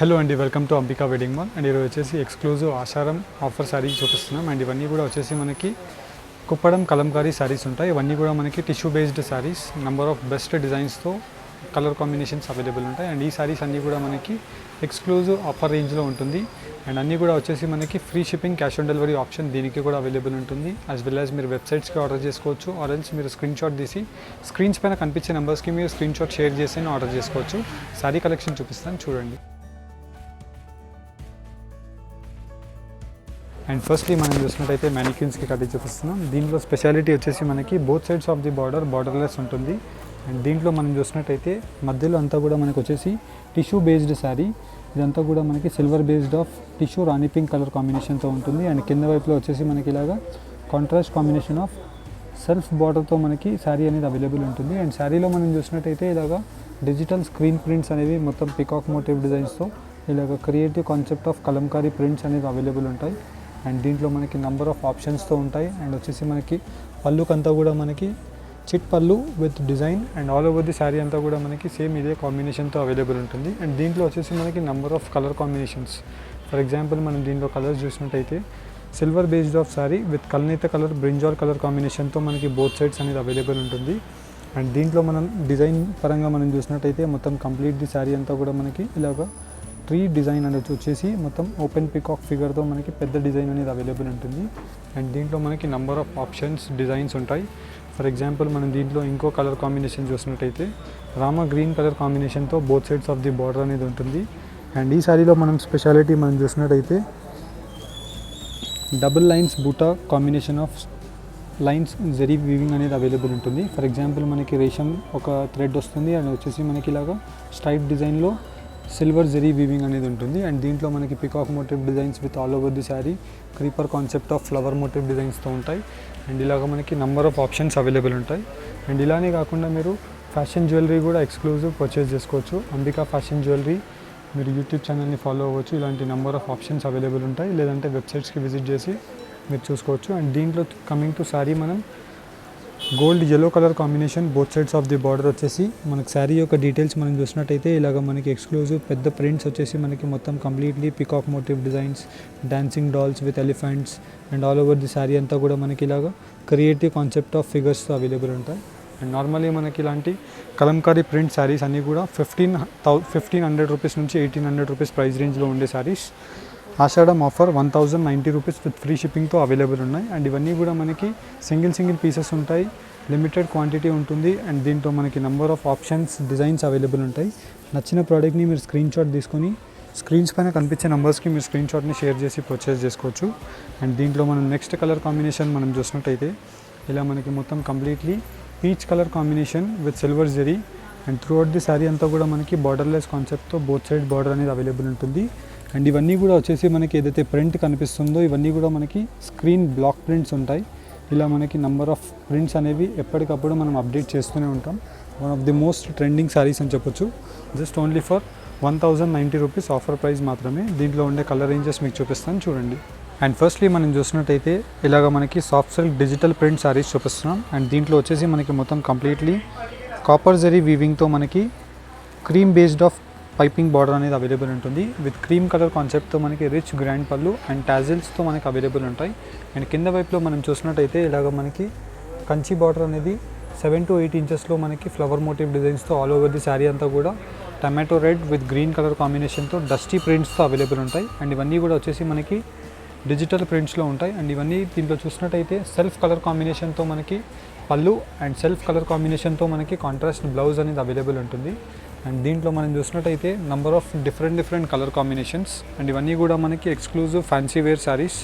Hello అండి, welcome to Ambika wedding mall. And ఈరోజు వచ్చేసి ఎక్స్క్లూజివ్ ఆషాఢం ఆఫర్ శారీస్ చూపిస్తున్నాం. అండ్ ఇవన్నీ కూడా వచ్చేసి మనకి కుప్పడం కలంకారీ శారీస్ ఉంటాయి. ఇవన్నీ కూడా మనకి tissue based sarees, number of best డిజైన్స్తో కలర్ కాంబినేషన్స్ అవైలబుల్ ఉంటాయి. అండ్ ఈ శారీస్ అన్నీ కూడా మనకి ఎక్స్క్లూజివ్ ఆఫర్ రేంజ్లో ఉంటుంది. అండ్ అన్నీ కూడా వచ్చేసి మనకి free shipping, cash on delivery option దీనికి కూడా అవైలబుల్ ఉంటుంది. యాజ్ వెల్ యాజ్ మీరు వెబ్సైట్స్కి ఆర్డర్ చేసుకోవచ్చు, ఆర్ఎల్స్ మీరు స్క్రీన్ షాట్ తీసి స్క్రీన్స్ పైన కనిపించే నెంబర్స్కి మీరు స్క్రీన్ షాట్ షేర్ చేసి ఆర్డర్ చేసుకోవచ్చు. శారీ కలెక్షన్ చూపిస్తాను చూడండి. అండ్ ఫస్ట్లీ మనం చూసినట్టయితే మ్యానిక్యూన్స్కి కట్టి చూపిస్తున్నాం. దీంట్లో స్పెషాలిటీ వచ్చేసి మనకి both sides of the borderless ఉంటుంది. అండ్ దీంట్లో మనం చూసినట్టయితే మధ్యలో అంతా కూడా మనకు వచ్చేసి టిష్యూ బేస్డ్ శారీ. ఇదంతా కూడా మనకి silver based of tissue Rani pink colour కాంబినేషన్తో ఉంటుంది. అండ్ కింద వైపులో వచ్చేసి మనకి ఇలాగా కాంట్రాస్ట్ కాంబినేషన్ ఆఫ్ సెల్ఫ్ బార్డర్తో మనకి శారీ అనేది అవైలబుల్ ఉంటుంది. అండ్ శారీలో మనం చూసినట్టయితే ఇలాగా డిజిటల్ స్క్రీన్ ప్రింట్స్ అనేవి మొత్తం పికాక్ మోటివ్ డిజైన్స్తో ఇలాగ creative concept of Kalamkari prints అనేవి అవైలబుల్ ఉంటాయి. అండ్ దీంట్లో మనకి నెంబర్ ఆఫ్ ఆప్షన్స్తో ఉంటాయి. అండ్ వచ్చేసి మనకి పళ్ళుకంతా కూడా మనకి చిట్ పళ్ళు with design and all over the sari అంతా కూడా మనకి సేమ్ ఇదే కాంబినేషన్తో అవైలబుల్ ఉంటుంది. అండ్ దీంట్లో వచ్చేసి మనకి number of colour combinations. For example మనం దీంట్లో కలర్స్ చూసినట్టయితే silver based of saree with కల్నేత కలర్, బ్రింజాల్ కలర్ కాంబినేషన్తో మనకి బోత్ సైడ్స్ అనేది అవైలబుల్ ఉంటుంది. అండ్ దీంట్లో మనం డిజైన్ పరంగా మనం చూసినట్టయితే మొత్తం కంప్లీట్ ది శారీ అంతా కూడా మనకి ఇలాగ ట్రీ డిజైన్ అనేది వచ్చేసి మొత్తం ఓపెన్ పికాక్ ఫిగర్తో మనకి పెద్ద డిజైన్ అనేది అవైలబుల్ ఉంటుంది. అండ్ దీంట్లో మనకి నెంబర్ ఆఫ్ ఆప్షన్స్, డిజైన్స్ ఉంటాయి. ఫర్ ఎగ్జాంపుల్ మనం దీంట్లో ఇంకో కలర్ కాంబినేషన్ చూసినట్టయితే రామా గ్రీన్ కలర్ కాంబినేషన్తో both sides of the border అనేది ఉంటుంది. అండ్ ఈ శారీలో మనం స్పెషాలిటీ మనం చూసినట్టయితే డబుల్ లైన్స్ బూటా combination of lines zari weaving అనేది అవైలబుల్ ఉంటుంది. ఫర్ ఎగ్జాంపుల్ మనకి రేషం ఒక థ్రెడ్ వస్తుంది. అండ్ వచ్చేసి మనకి ఇలాగా స్ట్రైప్ డిజైన్లో సిల్వర్ జరీ వీవింగ్ అనేది ఉంటుంది. అండ్ దీంట్లో మనకి peacock motif designs with all over the saree, creeper concept of flower motif డిజైన్స్తో ఉంటాయి. అండ్ ఇలాగ మనకి నెంబర్ ఆఫ్ ఆప్షన్స్ అవైలబుల్ ఉంటాయి. అండ్ ఇలానే కాకుండా మీరు ఫ్యాషన్ జ్యువెలరీ కూడా ఎక్స్క్లూజివ్ పర్చేస్ చేసుకోవచ్చు. అంబికా ఫ్యాషన్ జ్యువెలరీ మీరు యూట్యూబ్ ఛానల్ని ఫాలో అవ్వచ్చు. ఇలాంటి నెంబర్ ఆఫ్ ఆప్షన్స్ అవైలబుల్ ఉంటాయి. లేదంటే వెబ్సైట్స్కి విజిట్ చేసి మీరు చూసుకోవచ్చు. అండ్ దీంట్లో కమింగ్ టు శారీ మనం gold yellow colour combination both sides of the border వచ్చేసి మనకి శారీ యొక్క డీటెయిల్స్ మనం చూసినట్టయితే ఇలాగ మనకి ఎక్స్క్లూజివ్ పెద్ద ప్రింట్స్ వచ్చేసి మనకి మొత్తం completely peacock motif designs, dancing dolls with elephants and all over the sari అంతా కూడా మనకి ఇలాగ క్రియేటివ్ కాన్సెప్ట్ ఆఫ్ ఫిగర్స్తో అవైలబుల్ ఉంటాయి. అండ్ నార్మల్లీ మనకి ఇలాంటి కలంకారీ ప్రింట్ శారీస్ అన్నీ కూడా 1500 రూపీస్ నుంచి 1800 రూపీస్ ప్రైస్ రేంజ్లో ఉండే sarees Ashadham offer 1090 rupees with free షిప్పింగ్తో అవైలబుల్ ఉన్నాయి. అండ్ ఇవన్నీ కూడా మనకి సింగిల్ పీసెస్ ఉంటాయి, లిమిటెడ్ క్వాంటిటీ ఉంటుంది. అండ్ దీంట్లో మనకి number of options, designs available ఉంటాయి. నచ్చిన ప్రోడక్ట్ని మీరు స్క్రీన్ షాట్ తీసుకొని స్క్రీన్స్ పైన కనిపించే నెంబర్స్కి మీరు స్క్రీన్ షాట్ని షేర్ చేసి పర్చేస్ చేసుకోవచ్చు. అండ్ దీంట్లో మనం నెక్స్ట్ కలర్ కాంబినేషన్ మనం చూసినట్టయితే ఇలా మనకి మొత్తం completely peach colour combination with silver zari. And through out the sari అంతా కూడా మనకి బార్డర్లెస్ కాన్సెప్ట్తో బోత్ సైడ్ బార్డర్ అనేది అవైలబుల్ ఉంటుంది. అండ్ ఇవన్నీ కూడా వచ్చేసి మనకి ఏదైతే ప్రింట్ కనిపిస్తుందో ఇవన్నీ కూడా మనకి స్క్రీన్ బ్లాక్ ప్రింట్స్ ఉంటాయి. ఇలా మనకి నెంబర్ ఆఫ్ ప్రింట్స్ అనేవి ఎప్పటికప్పుడు మనం అప్డేట్ చేస్తూనే ఉంటాం. One of the most trending saris అని చెప్పొచ్చు. Just only for 1090 rupees offer price మాత్రమే. దీంట్లో ఉండే కలర్ రేంజెస్ మీకు చూపిస్తాను చూడండి. అండ్ ఫస్ట్లీ మనం చూసినట్టయితే ఇలాగ మనకి soft silk digital print saris చూపిస్తున్నాం. అండ్ దీంట్లో వచ్చేసి మనకి మొత్తం కంప్లీట్లీ కాపర్ జరీ వీవింగ్తో మనకి cream based of piping border అనేది అవైలబుల్ ఉంటుంది. విత్ క్రీమ్ కలర్ కాన్సెప్ట్తో మనకి రిచ్ గ్రాండ్ పళ్ళు అండ్ టాజిల్స్తో మనకి అవైలబుల్ ఉంటాయి. అండ్ కింద వైపులో మనం చూసినట్టయితే ఇలాగ మనకి కంచి బార్డర్ అనేది 7 to 8 ఇంచెస్లో మనకి ఫ్లవర్ మోటివ్ డిజైన్స్తో ఆల్ ఓవర్ ది శారీ అంతా కూడా tomato red with green colour కాంబినేషన్తో డస్టీ ప్రింట్స్తో అవైలబుల్ ఉంటాయి. అండ్ ఇవన్నీ కూడా వచ్చేసి మనకి డిజిటల్ ప్రింట్స్లో ఉంటాయి. అండ్ ఇవన్నీ దీంట్లో చూసినట్టయితే సెల్ఫ్ కలర్ కాంబినేషన్తో మనకి పళ్ళు అండ్ సెల్ఫ్ కలర్ కాంబినేషన్తో మనకి కాంట్రాస్ట్ బ్లౌజ్ అనేది అవైలబుల్ ఉంటుంది. అండ్ దీంట్లో మనం చూసినట్టయితే number of different colour combinations. And ఇవన్నీ కూడా మనకి exclusive fancy wear saris.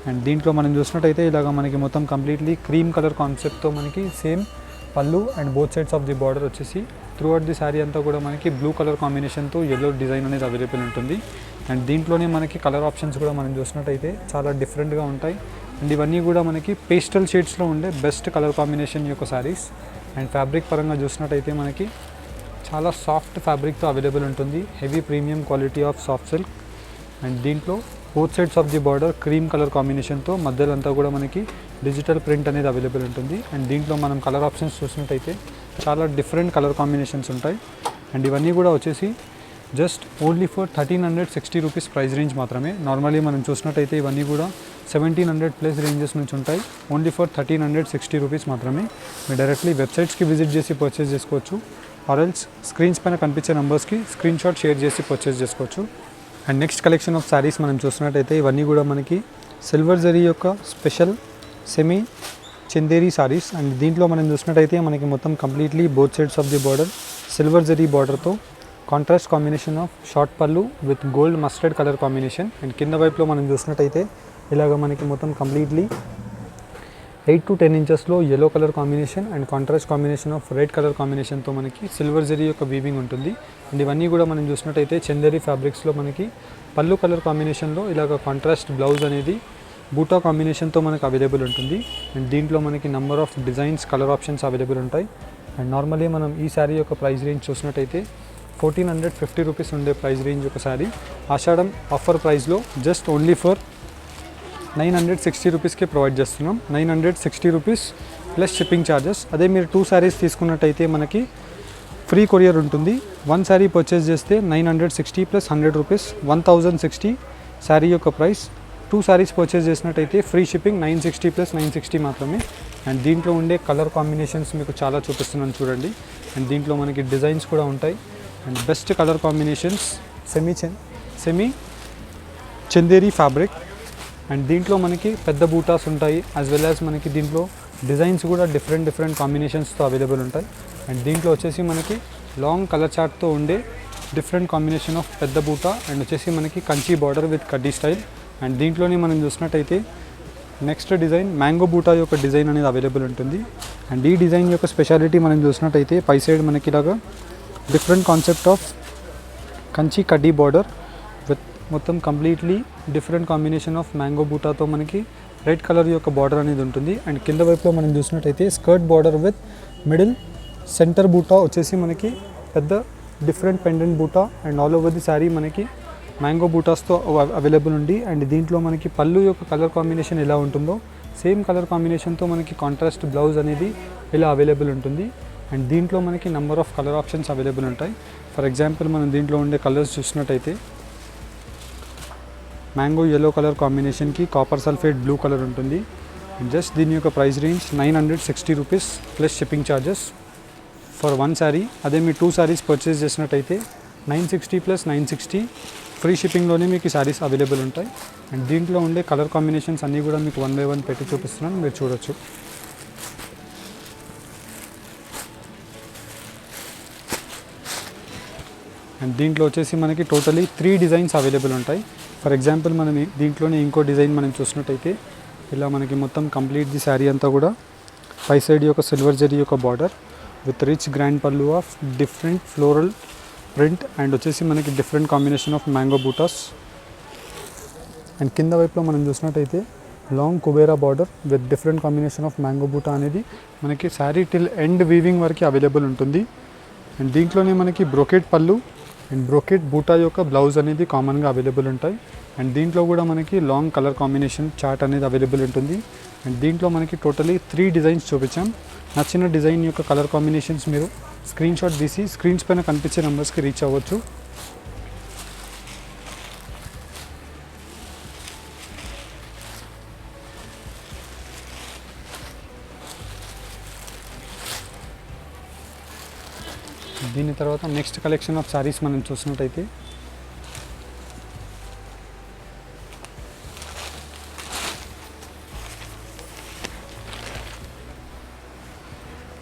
And దీంట్లో మనం చూసినట్టయితే ఇలాగ మనకి మొత్తం కంప్లీట్లీ క్రీమ్ కలర్ కాన్సెప్ట్తో మనకి సేమ్ పళ్ళు and both sides of the border వచ్చేసి త్రూ అవుట్ ది శారీ అంతా కూడా మనకి బ్లూ కలర్ కాంబినేషన్తో ఎల్లో డిజైన్ అనేది అవైలబుల్ ఉంటుంది. అండ్ దీంట్లోనే మనకి కలర్ ఆప్షన్స్ కూడా మనం చూసినట్టయితే చాలా డిఫరెంట్గా ఉంటాయి. అండ్ ఇవన్నీ కూడా మనకి పేస్టల్ షేడ్స్లో ఉండే బెస్ట్ కలర్ కాంబినేషన్ యొక్క శారీస్. అండ్ ఫ్యాబ్రిక్ పరంగా చూసినట్టయితే మనకి చాలా సాఫ్ట్ ఫ్యాబ్రిక్తో అవైలబుల్ ఉంటుంది. Heavy premium quality of soft silk. And దీంట్లో both sides of the border cream colour కాంబినేషన్తో మధ్యలో అంతా కూడా మనకి డిజిటల్ ప్రింట్ అనేది అవైలబుల్ ఉంటుంది. అండ్ దీంట్లో మనం కలర్ ఆప్షన్స్ చూసినట్టయితే చాలా డిఫరెంట్ కలర్ కాంబినేషన్స్ ఉంటాయి. అండ్ ఇవన్నీ కూడా వచ్చేసి just only for 1360 rupees price range మాత్రమే. నార్మల్లీ మనం చూసినట్టయితే ఇవన్నీ కూడా 1700 ప్లస్ రేంజెస్ నుంచి ఉంటాయి. ఓన్లీ ఫర్ 1360 రూపీస్ మాత్రమే. మీరు డైరెక్ట్లీ వెబ్సైట్స్కి విజిట్ చేసి పర్చేస్ చేసుకోవచ్చు, ఆర్ఎల్స్ స్క్రీన్స్ పైన కనిపించే నెంబర్స్కి స్క్రీన్ షాట్ షేర్ చేసి పర్చేస్ చేసుకోవచ్చు. And next collection of saris మనం చూసినట్టయితే ఇవన్నీ కూడా మనకి సిల్వర్ జరీ యొక్క special semi Chanderi saris. And దీంట్లో మనం చూసినట్టయితే మనకి మొత్తం completely both sides of the border silver zari బార్డర్తో కాంట్రాస్ట్ కాంబినేషన్ ఆఫ్ షార్ట్ పళ్ళు with gold mustard colour combination. And కింద వైపులో మనం చూసినట్టయితే ఇలాగ మనకి మొత్తం కంప్లీట్లీ 8 to 10 ఇంచెస్లో yellow colour combination and contrast combination of red colour కాంబినేషన్తో మనకి సిల్వర్ జరీ యొక్క వీవింగ్ ఉంటుంది. అండ్ ఇవన్నీ కూడా మనం చూసినట్టయితే చందేరి ఫ్యాబ్రిక్స్లో మనకి పళ్ళు కలర్ కాంబినేషన్లో ఇలాగ కాంట్రాస్ట్ బ్లౌజ్ అనేది బూటా కాంబినేషన్తో మనకు అవైలబుల్ ఉంటుంది. అండ్ దీంట్లో మనకి number of designs colour options available ఉంటాయి. అండ్ నార్మల్లీ మనం ఈ శారీ యొక్క ప్రైస్ రేంజ్ చూసినట్టయితే 1450 రూపీస్ ఉండే ప్రైస్ రేంజ్ ఒక శారీ ఆషాఢం ఆఫర్ ప్రైస్లో జస్ట్ ఓన్లీ ఫర్ 960 రూపీస్కే ప్రొవైడ్ చేస్తున్నాం. 960 రూపీస్ ప్లస్ షిప్పింగ్ ఛార్జెస్. అదే మీరు 2 శారీస్ తీసుకున్నట్టయితే మనకి ఫ్రీ కొరియర్ ఉంటుంది. 1 శారీ పర్చేస్ చేస్తే 960 ప్లస్ 100 రూపీస్ 1060 శారీ యొక్క ప్రైస్. 2 శారీస్ పర్చేస్ చేసినట్టయితే ఫ్రీ షిప్పింగ్ 960 ప్లస్ 960 మాత్రమే. అండ్ దీంట్లో ఉండే కలర్ కాంబినేషన్స్ మీకు చాలా చూపిస్తున్నాను చూడండి. అండ్ దీంట్లో మనకి డిజైన్స్ కూడా ఉంటాయి. And best colour combinations semi Chanderi fabric. And దీంట్లో మనకి పెద్ద బూటాస్ ఉంటాయి, యాజ్ వెల్ యాజ్ మనకి దీంట్లో డిజైన్స్ కూడా డిఫరెంట్ కాంబినేషన్స్తో అవైలబుల్ ఉంటాయి. అండ్ దీంట్లో వచ్చేసి మనకి లాంగ్ కలర్ చార్ట్తో ఉండే డిఫరెంట్ కాంబినేషన్ ఆఫ్ పెద్ద బూటా అండ్ వచ్చేసి మనకి కంచి బార్డర్ విత్ కడ్డీ స్టైల్. అండ్ దీంట్లోనే మనం చూసినట్టయితే నెక్స్ట్ డిజైన్ మ్యాంగో బూటా యొక్క డిజైన్ అనేది అవైలబుల్ ఉంటుంది. అండ్ ఈ డిజైన్ యొక్క స్పెషాలిటీ మనం చూసినట్టయితే పై సైడ్ మనకి ఇలాగా డిఫరెంట్ కాన్సెప్ట్ ఆఫ్ కంచి కడ్డీ బార్డర్ విత్ మొత్తం completely different combination of mango బూటాతో మనకి రెడ్ కలర్ యొక్క బార్డర్ అనేది ఉంటుంది. అండ్ కింద వైపులో మనం చూసినట్టయితే skirt border with middle centre బూటా వచ్చేసి మనకి పెద్ద డిఫరెంట్ పెండెంట్ బూటా. And all over the sari మనకి మ్యాంగో బూటాస్తో అవైలబుల్ ఉంది. అండ్ దీంట్లో మనకి పళ్ళు యొక్క కలర్ కాంబినేషన్ ఎలా ఉంటుందో సేమ్ కలర్ కాంబినేషన్తో మనకి కాంట్రాస్ట్ బ్లౌజ్ అనేది ఇలా అవైలబుల్ ఉంటుంది. అండ్ దీంట్లో మనకి number of colour options available ఉంటాయి. ఫర్ ఎగ్జాంపుల్ మనం దీంట్లో ఉండే కలర్స్ చూసినట్టయితే మ్యాంగో ఎల్లో కలర్ కాంబినేషన్కి కాపర్ సల్ఫేట్ బ్లూ కలర్ ఉంటుంది. జస్ట్ దీని యొక్క price range 960 rupees plus shipping charges for 1 sari. అదే మీరు 2 శారీస్ పర్చేస్ చేసినట్టయితే 960 ప్లస్ 960 ఫ్రీ షిప్పింగ్లోనే మీకు ఈ శారీస్ అవైలబుల్ ఉంటాయి. అండ్ దీంట్లో ఉండే కలర్ కాంబినేషన్స్ అన్నీ కూడా మీకు 1 by 1 పెట్టి చూపిస్తున్నాను, మీరు చూడొచ్చు. అండ్ దీంట్లో వచ్చేసి మనకి టోటలీ 3 డిజైన్స్ అవైలబుల్ ఉంటాయి. ఫర్ ఎగ్జాంపుల్ మనం దీంట్లోనే ఇంకో డిజైన్ మనం చూసినట్టయితే ఇలా మనకి మొత్తం కంప్లీట్ ది శారీ అంతా కూడా పై సైడ్ యొక్క సిల్వర్ జరీ యొక్క బార్డర్ విత్ రిచ్ గ్రాండ్ పళ్ళు of different floral print and వచ్చేసి మనకి different combination of mango buttas. And కింద వైపులో మనం చూసినట్టయితే long Kubera border with different combination of mango బూటా అనేది మనకి శారీ టిల్ ఎండ్ వీవింగ్ వరకు అవైలబుల్ ఉంటుంది. అండ్ దీంట్లోనే మనకి బ్రోకెట్ పళ్ళు అండ్ బ్రోకెట్ బూటా యొక్క బ్లౌజ్ అనేది కామన్గా అవైలబుల్ ఉంటాయి. అండ్ దీంట్లో కూడా మనకి లాంగ్ కలర్ కాంబినేషన్ చార్ట్ అనేది అవైలబుల్ ఉంటుంది. అండ్ దీంట్లో మనకి టోటలీ 3 డిజైన్స్ చూపించాం. నచ్చిన డిజైన్ యొక్క కలర్ కాంబినేషన్స్ మీరు స్క్రీన్ షాట్ తీసి స్క్రీన్స్ పైన కనిపించే నెంబర్స్కి రీచ్ అవ్వచ్చు. దీని తర్వాత నెక్స్ట్ కలెక్షన్ ఆఫ్ శారీస్ మనం చూసినట్టయితే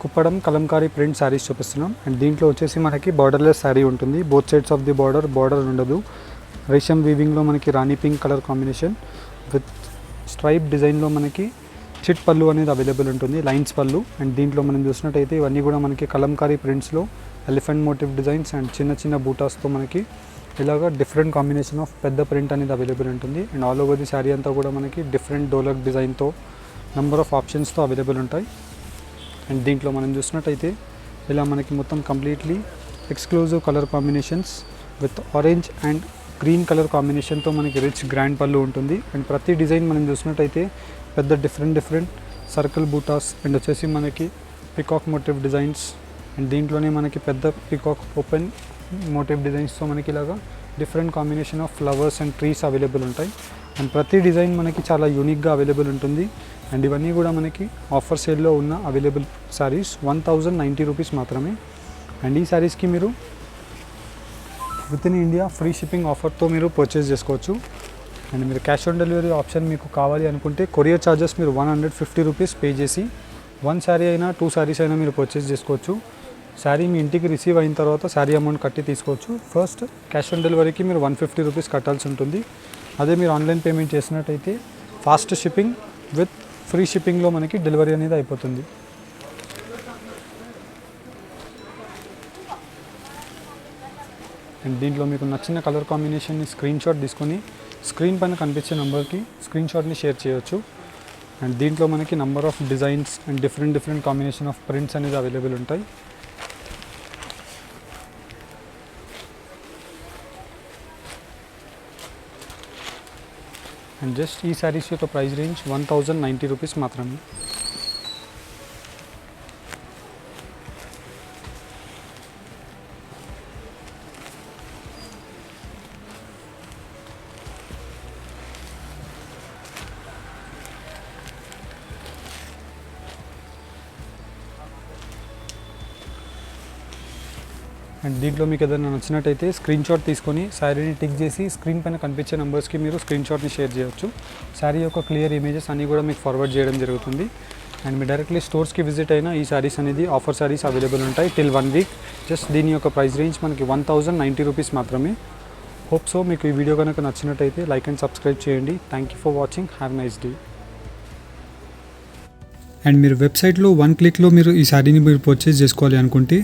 కుప్పడం కలంకారీ ప్రింట్ శారీస్ చూపిస్తున్నాం. అండ్ దీంట్లో వచ్చేసి మనకి బార్డర్లెస్ శారీ ఉంటుంది. Both sides of the border ఉండదు. రేషం వీవింగ్లో మనకి రాణి pink colour combination with stripe డిజైన్లో మనకి చిట్ పళ్ళు అనేది అవైలబుల్ ఉంటుంది, లైన్స్ పళ్ళు. అండ్ దీంట్లో మనం చూసినట్టయితే ఇవన్నీ కూడా మనకి కలంకారీ ప్రింట్స్లో ఎలిఫెంట్ మోటివ్ డిజైన్స్ అండ్ చిన్న బూటాస్తో మనకి ఇలాగా డిఫరెంట్ కాంబినేషన్ ఆఫ్ పెద్ద ప్రింట్ అనేది అవైలబుల్ ఉంటుంది. And all over the sari అంతా కూడా మనకి డిఫరెంట్ డోలక్ డిజైన్తో నెంబర్ ఆఫ్ ఆప్షన్స్తో అవైలబుల్ ఉంటాయి. అండ్ దీంట్లో మనం చూసినట్టయితే ఇలా మనకి మొత్తం completely exclusive colour combinations with orange and green colour కాంబినేషన్తో మనకి రిచ్ గ్రాండ్ పళ్ళు ఉంటుంది. అండ్ ప్రతి డిజైన్ మనం చూసినట్టయితే పెద్ద డిఫరెంట్ సర్కిల్ బూటాస్ అండ్ వచ్చేసి మనకి పికాక్ మోటివ్ డిజైన్స్. అండ్ దీంట్లోనే మనకి పెద్ద పికాక్ ఓపెన్ మోటివ్ డిజైన్స్తో మనకి ఇలాగా different combination of flowers and trees available ఉంటాయి. అండ్ ప్రతి డిజైన్ మనకి చాలా యూనిక్గా అవైలబుల్ ఉంటుంది. అండ్ ఇవన్నీ కూడా మనకి ఆఫర్ సేల్లో ఉన్న అవైలబుల్ శారీస్ 1090 రూపీస్ మాత్రమే. అండ్ ఈ శారీస్కి మీరు within India free shipping ఆఫర్తో మీరు పర్చేస్ చేసుకోవచ్చు. అండ్ మీరు క్యాష్ ఆన్ డెలివరీ ఆప్షన్ మీకు కావాలి అనుకుంటే కొరియర్ ఛార్జెస్ మీరు 150 రూపీస్ పే చేసి 1 శారీ అయినా 2 శారీస్ అయినా మీరు పర్చేస్ చేసుకోవచ్చు. శారీ మీ ఇంటికి రిసీవ్ అయిన తర్వాత శారీ అమౌంట్ కట్టి తీసుకోవచ్చు. ఫస్ట్ క్యాష్ ఆన్ డెలివరీకి మీరు 150 రూపీస్ కట్టాల్సి ఉంటుంది. అదే మీరు ఆన్లైన్ పేమెంట్ చేసినట్టయితే ఫాస్ట్ షిప్పింగ్ విత్ ఫ్రీ షిప్పింగ్లో మనకి డెలివరీ అనేది అయిపోతుంది. అండ్ దీంట్లో మీకు నచ్చిన కలర్ కాంబినేషన్ని స్క్రీన్ షాట్ తీసుకొని స్క్రీన్ పైన కనిపించే నెంబర్కి స్క్రీన్ షాట్ని షేర్ చేయొచ్చు. అండ్ దీంట్లో మనకి number of designs and different combination of prints అనేది అవైలబుల్ ఉంటాయి. అండ్ జస్ట్ ఈ శారీస్ యొక్క ప్రైస్ రేంజ్ 1090 రూపీస్ మాత్రమే. అండ్ దీంట్లో మీకు ఏదైనా నచ్చినట్టయితే స్క్రీన్ షాట్ తీసుకొని శారీని టిక్ చేసి స్క్రీన్ పైన కనిపించే నెంబర్స్కి మీరు స్క్రీన్ షాట్ని షేర్ చేయొచ్చు. శారీ యొక్క క్లియర్ ఇమేజెస్ అన్నీ కూడా మీకు ఫార్వర్డ్ చేయడం జరుగుతుంది. అండ్ మీరు డైరెక్ట్లీ స్టోర్స్కి విజిట్ అయినా ఈ శారీస్ అనేది ఆఫర్ శారీస్ అవైలబుల్ ఉంటాయి టిల్ 1 వీక్. జస్ట్ దీని యొక్క ప్రైస్ రేంజ్ మనకి 1090 రూపీస్ మాత్రమే. హోప్ సో మీకు ఈ వీడియో కనుక నచ్చినట్టయితే లైక్ అండ్ సబ్స్క్రైబ్ చేయండి. Thank you for watching. Have nice day. And మీరు వెబ్సైట్లో 1 క్లిక్లో మీరు ఈ శారీని మీరు పర్చేస్ చేసుకోవాలి అనుకుంటే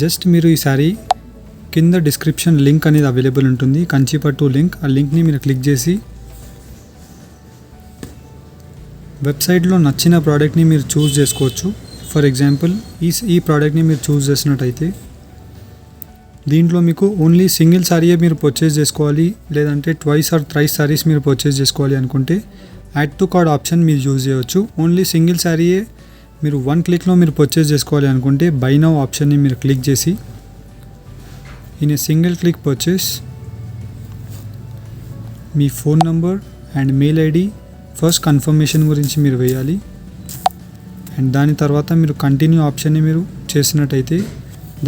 జస్ట్ మీరు ఈ శారీ కింద డిస్క్రిప్షన్ లింక్ అనేది అవైలబుల్ ఉంటుంది, కంచిపట్టు లింక్. ఆ లింక్ని మీరు క్లిక్ చేసి వెబ్సైట్లో నచ్చిన ప్రోడక్ట్ని మీరు చూస్ చేసుకోవచ్చు. ఫర్ ఎగ్జాంపుల్ ఈ ప్రోడక్ట్ని మీరు చూస్ చేసినట్టయితే దీంట్లో మీకు ఓన్లీ సింగిల్ శారీయే మీరు పర్చేస్ చేసుకోవాలి, లేదంటే 2 or 3 శారీస్ మీరు పర్చేస్ చేసుకోవాలి అనుకుంటే యాడ్ టు కార్డ్ ఆప్షన్ మీరు యూజ్ చేయవచ్చు. ఓన్లీ సింగిల్ శారీయే మీరు 1 క్లిక్లో మీరు పర్చేస్ చేసుకోవాలి అనుకుంటే బై నౌ ఆప్షన్ని మీరు క్లిక్ చేసి in a single click purchase me phone number and mail ID first confirmation గురించి మీరు వేయాలి. అండ్ దాని తర్వాత మీరు కంటిన్యూ ఆప్షన్ని మీరు చేసినట్టయితే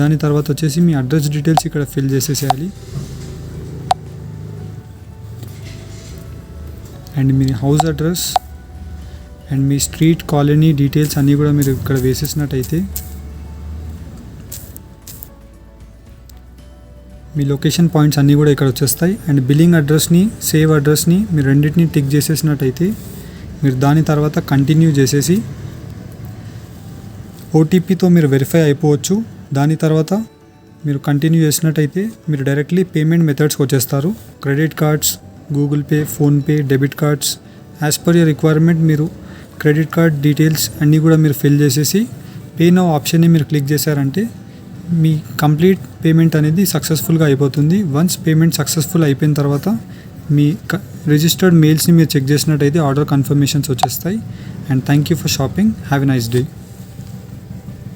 దాని తర్వాత వచ్చేసి మీ అడ్రస్ డీటెయిల్స్ ఇక్కడ ఫిల్ చేసేసేయాలి. అండ్ మీ హౌస్ అడ్రస్ అండ్ మీ స్ట్రీట్ కాలనీ డీటెయిల్స్ అన్నీ కూడా మీరు ఇక్కడ వేసేసినట్టయితే మీ లొకేషన్ పాయింట్స్ అన్నీ కూడా ఇక్కడ వచ్చేస్తాయి. అండ్ బిల్లింగ్ అడ్రస్ని సేవ్ అడ్రస్ని మీరు రెండింటిని టిక్ చేసేసినట్టయితే మీరు దాని తర్వాత కంటిన్యూ చేసేసి ఓటీపీతో మీరు వెరిఫై అయిపోవచ్చు. దాని తర్వాత మీరు కంటిన్యూ చేసినట్టయితే మీరు డైరెక్ట్లీ పేమెంట్ మెథడ్స్కి వచ్చేస్తారు. Credit cards, Google pay, PhonePe, debit cards as per your requirement మీరు క్రెడిట్ కార్డ్ డీటెయిల్స్ అన్నీ కూడా మీరు ఫిల్ చేసేసి పే నౌ ఆప్షన్ని మీరు క్లిక్ చేశారంటే మీ కంప్లీట్ పేమెంట్ అనేది సక్సెస్ఫుల్గా అయిపోతుంది. వన్స్ పేమెంట్ సక్సెస్ఫుల్ అయిపోయిన తర్వాత మీ రిజిస్టర్డ్ మెయిల్స్ని మీరు చెక్ చేసినట్టయితే ఆర్డర్ కన్ఫర్మేషన్స్ వచ్చేస్తాయి. And thank you for shopping. Have a nice day.